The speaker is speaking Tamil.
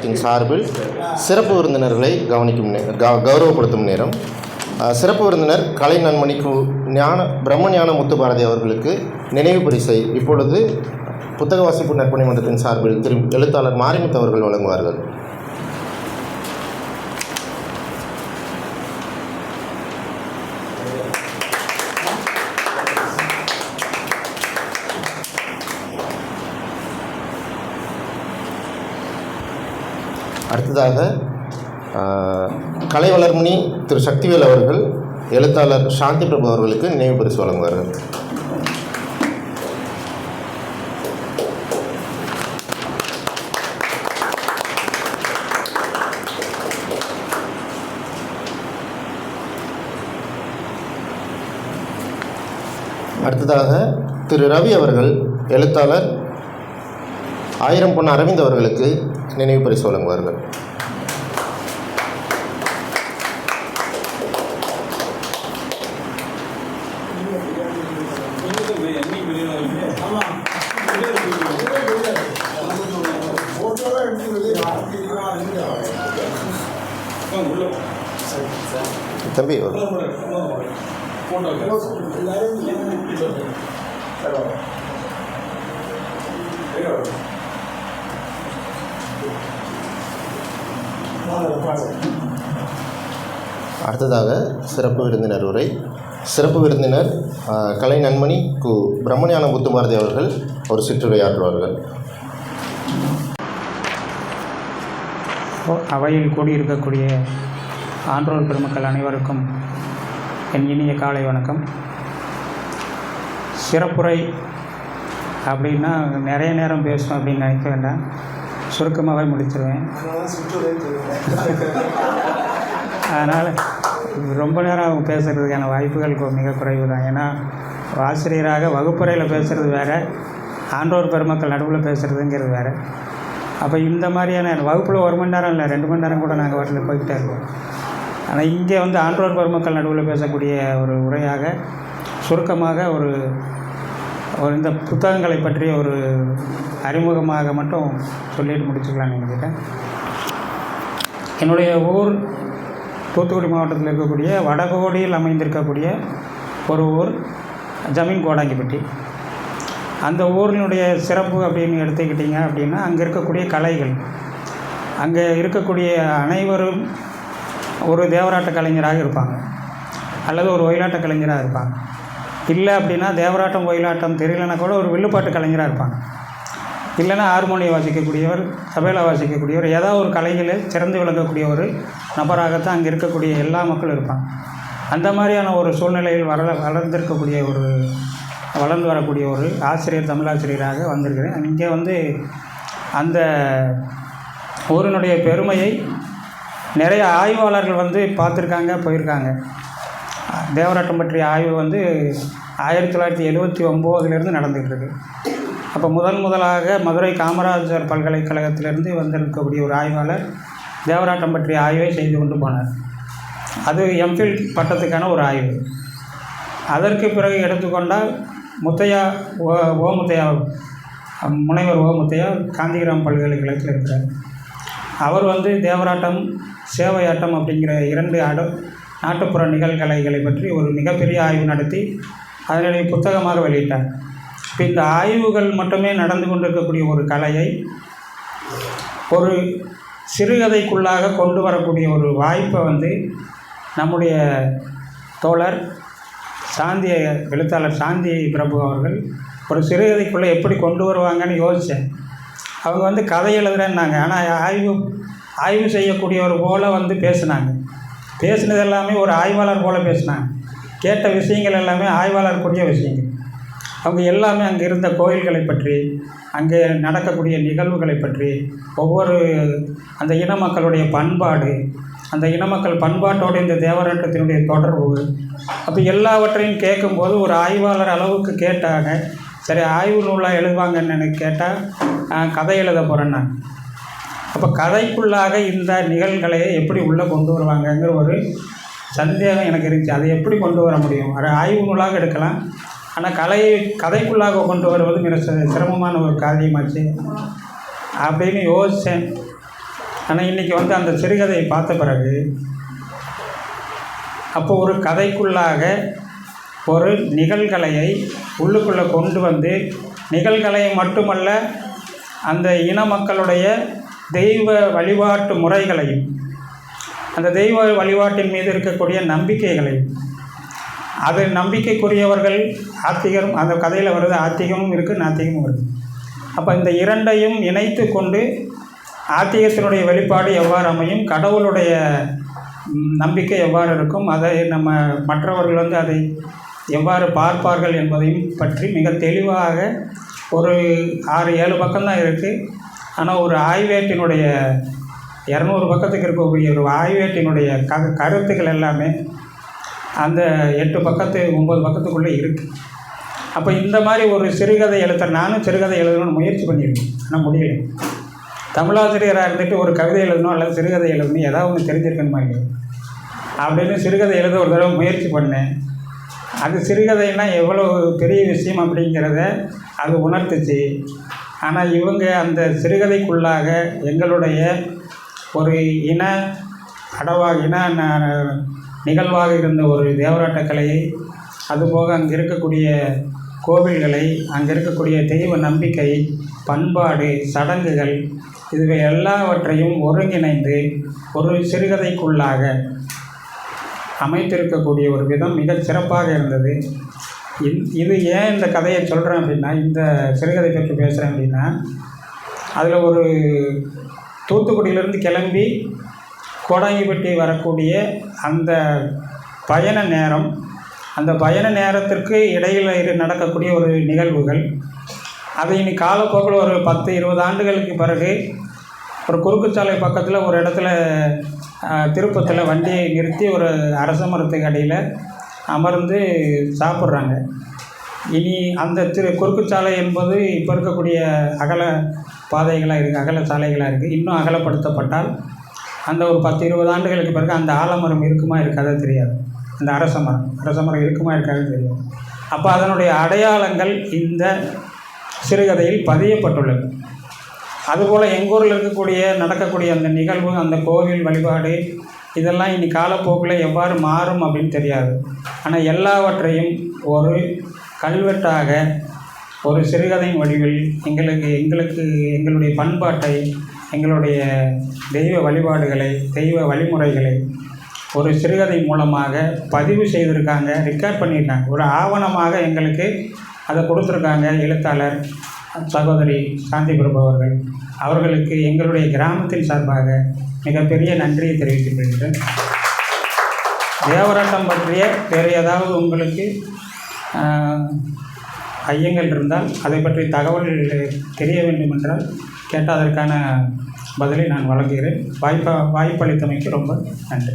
மன்றத்தின் சார்பில் சிறப்பு விருந்தினர்களை கௌரவப்படுத்தும் நேரம். சிறப்பு விருந்தினர் கலை நன்மணி பிரம்மஞான முத்துபாரதி அவர்களுக்கு நினைவு பரிசை இப்பொழுது புத்தக வாசிப்பு நற்பணி மன்றத்தின் சார்பில் எழுத்தாளர் மாரிமுத்து அவர்கள் வழங்குவார்கள். அடுத்ததாக கலை வளர்மணி திரு சக்திவேல் அவர்கள் எழுத்தாளர் சாந்தி பிரபு அவர்களுக்கு நினைவு பரிசு வழங்குவார்கள். அடுத்ததாக திரு ரவி அவர்கள் எழுத்தாளர் ஆயிரம் பொன் அரவிந்த் அவர்களுக்கு நினைவு பரிசு வழங்குவார்கள். தம்பி அடுத்ததாக சிறப்பு விருந்தினர் உரை. சிறப்பு விருந்தினர் கலை நன்மணி பிரம்மஞான முத்துபாரதி அவர்கள் ஒரு சிற்றுரையாற்றுவார்கள். அவையில் கூடியிருக்கக்கூடிய ஆன்றோர் பெருமக்கள் அனைவருக்கும் என் இனிய காலை வணக்கம். சிறப்புரை அப்படின்னா நிறைய நேரம் பேசணும் அப்படின்னு நினைக்க வேண்டாம், சுருக்கமாகவே முடிச்சிருவேன். அதனால் ரொம்ப நேரம் பேசுகிறதுக்கான வாய்ப்புகள் மிக குறைவு தான். ஏன்னா ஆசிரியராக வகுப்பறையில் பேசுகிறது வேறு, ஆன்றோர் பெருமக்கள் நடுவில் பேசுகிறதுங்கிறது வேறு. அப்போ இந்த மாதிரியான வகுப்பில் 1 மணி நேரம் இல்லை 2 மணி நேரம் கூட நாங்கள் வாட்டில் போய்கிட்டே இருக்கோம். ஆனால் இங்கே ஆன்றோர் பெருமக்கள் நடுவில் பேசக்கூடிய ஒரு உரையாக சுருக்கமாக ஒரு இந்த புத்தகங்களை பற்றிய ஒரு அறிமுகமாக மட்டும் சொல்லிட்டு முடிச்சுக்கலான்னு நினைக்கிறேன். என்னுடைய ஊர் தூத்துக்குடி மாவட்டத்தில் இருக்கக்கூடிய வடகோடியில் அமைந்திருக்கக்கூடிய ஒரு ஊர் ஜமீன் கோடாங்கிப்பட்டி. அந்த ஊரினுடைய சிறப்பு அப்படின்னு எடுத்துக்கிட்டிங்க அப்படின்னா அங்கே இருக்கக்கூடிய கலைகள், அங்கே இருக்கக்கூடிய அனைவரும் ஒரு தேவராட்ட கலைஞராக இருப்பாங்க அல்லது ஒரு ஒயிலாட்ட கலைஞராக இருப்பாங்க. இல்லை அப்படின்னா தேவராட்டம் ஒயிலாட்டம் தெரியலனா கூட ஒரு வில்லுப்பாட்டு கலைஞராக இருப்பாங்க. இல்லைன்னா ஹார்மோனியம் வாசிக்கக்கூடியவர், தபேலா வாசிக்கக்கூடியவர், ஏதாவது ஒரு கலைகளில் சிறந்து விளங்கக்கூடிய ஒரு நபராகத்தான் அங்கே இருக்கக்கூடிய எல்லா மக்களும் இருப்பாங்க. அந்த மாதிரியான ஒரு சூழ்நிலையில் வளர்ந்து வரக்கூடிய ஒரு ஆசிரியர், தமிழாசிரியராக வந்திருக்கிறேன். இங்கே அந்த ஊரினுடைய பெருமையை நிறைய ஆய்வாளர்கள் பார்த்துருக்காங்க, போயிருக்காங்க. தேவராட்டம் பற்றிய ஆய்வு 1979 நடந்துகிட்ருக்கு. அப்போ முதலாக மதுரை காமராஜர் பல்கலைக்கழகத்திலிருந்து வந்திருக்கக்கூடிய ஒரு ஆய்வாளர் தேவராட்டம் பற்றிய ஆய்வை செய்து கொண்டு போனார். அது எம்ஃபில் பட்டத்துக்கான ஒரு ஆய்வு. அதற்கு பிறகு எடுத்துக்கொண்டால் முனைவர் முத்தையா காந்திகிராம் பல்கலைக்கழகத்தில் இருக்கிறார். அவர் தேவராட்டம், சேவையாட்டம் அப்படிங்கிற 2 நாட்டுப்புற நிகழ்கலைகளை பற்றி ஒரு மிகப்பெரிய ஆய்வு நடத்தி அதனை புத்தகமாக வெளியிட்டார். இப்போ இந்த ஆய்வுகள் மட்டுமே நடந்து கொண்டிருக்கக்கூடிய ஒரு கலையை ஒரு சிறுகதைக்குள்ளாக கொண்டு வரக்கூடிய ஒரு வாய்ப்பை நம்முடைய தோழர் எழுத்தாளர் சாந்தி பிரபு அவர்கள் ஒரு சிறுகதைக்குள்ளே எப்படி கொண்டு வருவாங்கன்னு யோசித்தேன். அவங்க கதை எழுதுகிறேன்னாங்க, ஆனால் ஆய்வு செய்யக்கூடியவர் போல் பேசினாங்க. பேசினது எல்லாமே ஒரு ஆய்வாளர் போல் பேசினாங்க. கேட்ட விஷயங்கள் எல்லாமே ஆய்வாளருக்குரிய விஷயங்கள். அவங்க எல்லாமே அங்கே இருந்த கோயில்களை பற்றி, அங்கே நடக்கக்கூடிய நிகழ்வுகளை பற்றி, ஒவ்வொரு அந்த இன மக்களுடைய பண்பாடு, அந்த இன மக்கள் பண்பாட்டோடு இந்த தேவராட்டத்தினுடைய தொடர்பு, அப்போ எல்லாவற்றையும் கேட்கும்போது ஒரு ஆய்வாளர் அளவுக்கு கேட்டாங்க. சரி, ஆய்வு நூலாக எழுதுவாங்கன்னு எனக்கு கேட்டால் கதை எழுத போகிறேன் நான். அப்போ கதைக்குள்ளாக இந்த நிகழ்கலையை எப்படி உள்ளே கொண்டு வருவாங்கங்கிற ஒரு சந்தேகம் எனக்கு இருந்துச்சு. அதை எப்படி கொண்டு வர முடியும்? அதை ஆய்வு நூலாக எடுக்கலாம், ஆனால் கதைக்குள்ளாக கொண்டு வருவது மிக சிரமமான ஒரு காரியமாச்சு அப்படின்னு யோசித்தேன். ஆனால் இன்றைக்கி வந்து அந்த சிறுகதையை பார்த்த பிறகு அப்போ ஒரு கதைக்குள்ளாக ஒரு நிகழ்கலையை உள்ளுக்குள்ளே கொண்டு வந்து நிகழ்கலையை மட்டுமல்ல அந்த இன மக்களுடைய தெய்வ வழிபாட்டு முறைகளையும் அந்த தெய்வ வழிபாட்டின் மீது இருக்கக்கூடிய நம்பிக்கைகளையும் அது நம்பிக்கைக்குரியவர்கள் ஆத்திகம் அந்த கதையில் வருது ஆத்திகமும் இருக்குது நாத்திகமும் இருக்குது. அப்போ இந்த இரண்டையும் இணைத்து கொண்டு ஆத்திகத்தினுடைய வெளிப்பாடு எவ்வாறு அமையும், கடவுளுடைய நம்பிக்கை எவ்வாறு இருக்கும், அதை நம்ம மற்றவர்கள் வந்து அதை எவ்வாறு பார்ப்பார்கள் என்பதையும் பற்றி மிக தெளிவாக ஒரு 6-7 பக்கம்தான் இருக்குது. ஆனால் ஒரு ஆய்வேட்டினுடைய 200 பக்கத்துக்கு இருக்கக்கூடிய ஒரு ஆய்வேட்டினுடைய கருத்துக்கள் எல்லாமே அந்த 8 பக்கத்து 9 பக்கத்துக்குள்ளே இருக்குது. அப்போ இந்த மாதிரி ஒரு சிறுகதை நானும் சிறுகதை எழுதணும்னு முயற்சி பண்ணியிருக்கேன், ஆனால் முடியலை. தமிழாசிரியராக இருந்துட்டு ஒரு கவிதை எழுதணும் அல்லது சிறுகதை எழுதணும் ஏதாவது ஒன்று தெரிஞ்சிருக்கணுமா இல்லையா அப்படின்னு சிறுகதை எழுத ஒரு தடவை முயற்சி பண்ணேன். அது சிறுகதைன்னா எவ்வளோ பெரிய விஷயம் அப்படிங்கிறத அது உணர்த்துச்சு. ஆனால் இவங்க அந்த சிறுகதைக்குள்ளாக எங்களுடைய ஒரு நிகழ்வாக இருந்த ஒரு தேவராட்ட கலையை, அதுபோக அங்கே இருக்கக்கூடிய கோவில்களை, அங்கே இருக்கக்கூடிய தெய்வ நம்பிக்கை, பண்பாடு, சடங்குகள், இதுவை எல்லாவற்றையும் ஒருங்கிணைந்து ஒரு சிறுகதைக்குள்ளாக அமைத்திருக்கக்கூடிய ஒரு விதம் மிகச் சிறப்பாக இருந்தது. இது ஏன் இந்த கதையை சொல்கிறேன் அப்படின்னா, இந்த சிறுகதை பற்றி பேசுகிறேன் அப்படின்னா, அதில் ஒரு தூத்துக்குடியிலேருந்து கிளம்பி கோடாங்கிப்பட்டி வரக்கூடிய அந்த பயண நேரம், அந்த பயண நேரத்திற்கு இடையில் நடக்கக்கூடிய ஒரு நிகழ்வுகள், அது இனி காலப்போக்கில் ஒரு 10-20 ஆண்டுகளுக்கு பிறகு ஒரு குறுக்குச்சாலை பக்கத்தில் ஒரு இடத்துல திருப்பத்தில் வண்டியை நிறுத்தி ஒரு அரச மரத்துக்கு அடியில் அமர்ந்து சாப்பிட்றாங்க. இனி அந்த குறுக்குச்சாலை என்பது இப்போ இருக்கக்கூடிய அகல பாதைகளாக இருக்குது, அகல சாலைகளாக இருக்குது. இன்னும் அகலப்படுத்தப்பட்டால் அந்த ஒரு 10-20 ஆண்டுகளுக்கு பிறகு அந்த ஆலமரம் இருக்குமா இருக்காதோ தெரியாது, அந்த அரச மரம் இருக்குமா இருக்காதோ தெரியாது. அப்போ அதனுடைய அடையாளங்கள் இந்த சிறுகதையில் பதியப்பட்டுள்ளது. அதுபோல் எங்கள் ஊரில் நடக்கக்கூடிய அந்த நிகழ்வு, அந்த கோவில் வழிபாடு, இதெல்லாம் இனி காலப்போக்கில் எவ்வாறு மாறும் அப்படின்னு தெரியாது. ஆனால் எல்லாவற்றையும் ஒரு கல்வெட்டாக ஒரு சிறுகதையின் வடிவில் எங்களுடைய பண்பாட்டை, எங்களுடைய தெய்வ வழிபாடுகளை, தெய்வ வழிமுறைகளை ஒரு சிறுகதை மூலமாக பதிவு செய்திருக்காங்க, ரெக்கார்ட் பண்ணியிருக்காங்க. ஒரு ஆவணமாக எங்களுக்கு அதை கொடுத்துருக்காங்க எழுத்தாளர் சகோதரி சாந்தி பிரபு அவர்களுக்கு எங்களுடைய கிராமத்தின் சார்பாக மிகப்பெரிய நன்றியை தெரிவித்துக் கொள்கிறேன். தேவராட்டம் பற்றிய வேறு ஏதாவது உங்களுக்கு ஐயங்கள் இருந்தால் அதை பற்றி தகவல் தெரிய வேண்டுமென்றால் கேட்டால் அதற்கான பதிலை நான் வழங்குகிறேன். வாய்ப்பளித்தமைக்கு ரொம்ப நன்றி.